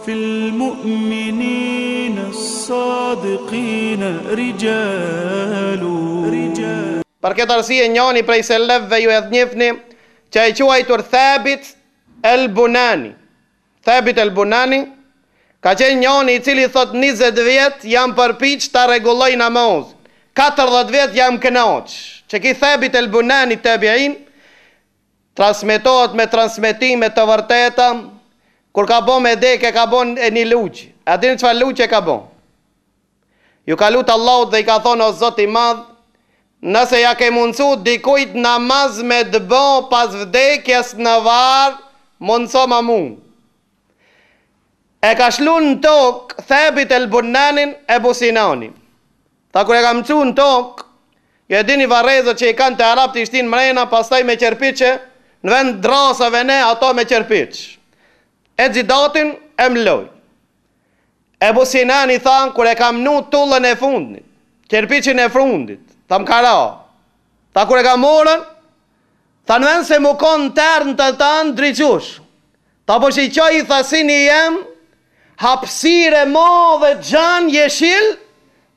في المؤمنين الصادقين رجال. Për këtë arsye njëri prej selefëve ju e njihni që ai quajtur Thabit el-Bunani. Thabit el-Bunani ka qenë njëri i cili thot 20 vjet jam përpiq ta rregulloj namazin. 40 vjet jam kënaq. Që ki Thabit el-Bunani tabi'in transmetohet me transmetime të vërteta, kur ka bo me deke ka bon e një luq. A dini çfarë luq e ka bon? Ju ka lut Allahut dhe i ka thonë o Zot i madh, nëse ja ke mundsu dikujt namaz me dëbo pas vdekjes në varr, mundso ma mund. E ka shlun në tokë Thabit el-Bunanin Ebu Sinani. Ta kur e ka mëcu në tokë, ju e dini varrezët që i kanë të Arab të ishtin mrena, pastaj me qerpiqe, në vend drasave ne, ato me qerpiq. E gjidatin e mloj. Ebu Sinani thanë, kur e ka mnu tullën e fundit, qerpiqin e fundit, ta më kara. Ta kur e ka morën, thanë vend se mu konë tërnë të tanë driqush. Ta po që i qoj i thasini jem, hapsire mo dhe gjan jeshil,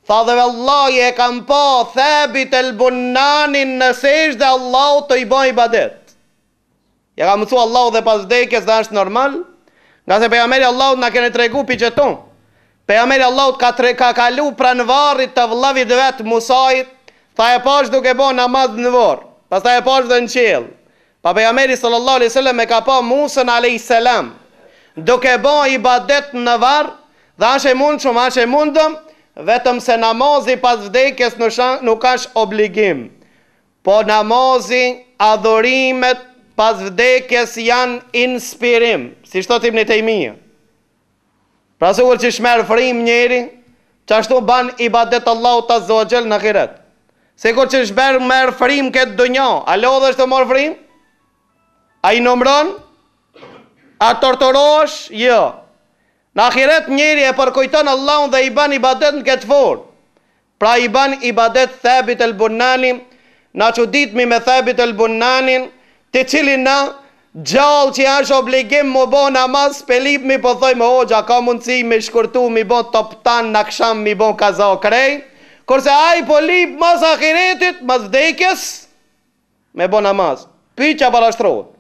tha dhe vallahi e kam pa Thabit el-Bunanin në sesh dhe Allah të i bën ibadet. Ja ka mësu Allah dhe pas vdekjes dhe është normal, nga se pejgamberi Allahut na kene tregu pi qëton. Pejgamberi Allahut ka kalu pranë varrit të vëllavit vet Musait, tha e pash duke bo namaz në varr, pastaj e pash dhe në qiell. Pa pejgamberi sallallahu alaihi wasallam e ka pa Musën alayhis salam duke bo ibadet në varr, dhe ashe mundëm, vetëm se namazi pas vdekjes nuk është obligim. Po namazi, adhurimet pas vdekjes janë inspirim, si shtot Ibn Taymija. Pra sigur që shmerë frim njeri, që ashtu ban ibadet Allahu azza wa jall në ahiret. Sigur që merë frim këtë dunja, a lodhë është të morë frim? A i numron? A torturosh? Jo. Në ahiret njeri e përkujton Allahun dhe i ban ibadet në këtë formë. Pra i ban ibadet Thabit el-Bunani, na çuditmi me Thabit el-Bunanin, të cilin na gjallë që është obligim më bo namaz, pelip mi po thoj me hoxha, ka mundësi me shkurtu, mi bo toptan në aksham, mi bo kaza krej, kurse aj po lip mas ahiretit, mas vdekjes, me bo namaz. Pyetja parashtrohet.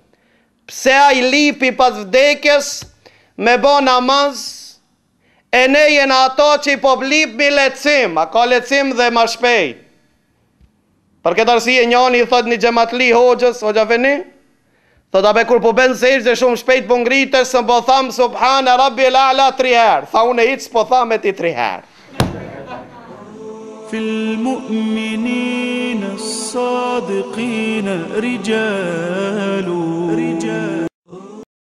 Pse aj lipi pas vdekjes, me bo namaz, e ne jena ato që i po blip mi lecim, a ka lecim dhe ma shpejt. Për këtë arsye njani i thot një xhamatli hoxhës, hoxha veni, thot abe kur po ben sejdë shumë shpejt po ngrites, së po tham subhana rabbil a'la 3 herë. Tha unë hiç po tham e ti 3 herë. في المؤمنين الصادقين رجال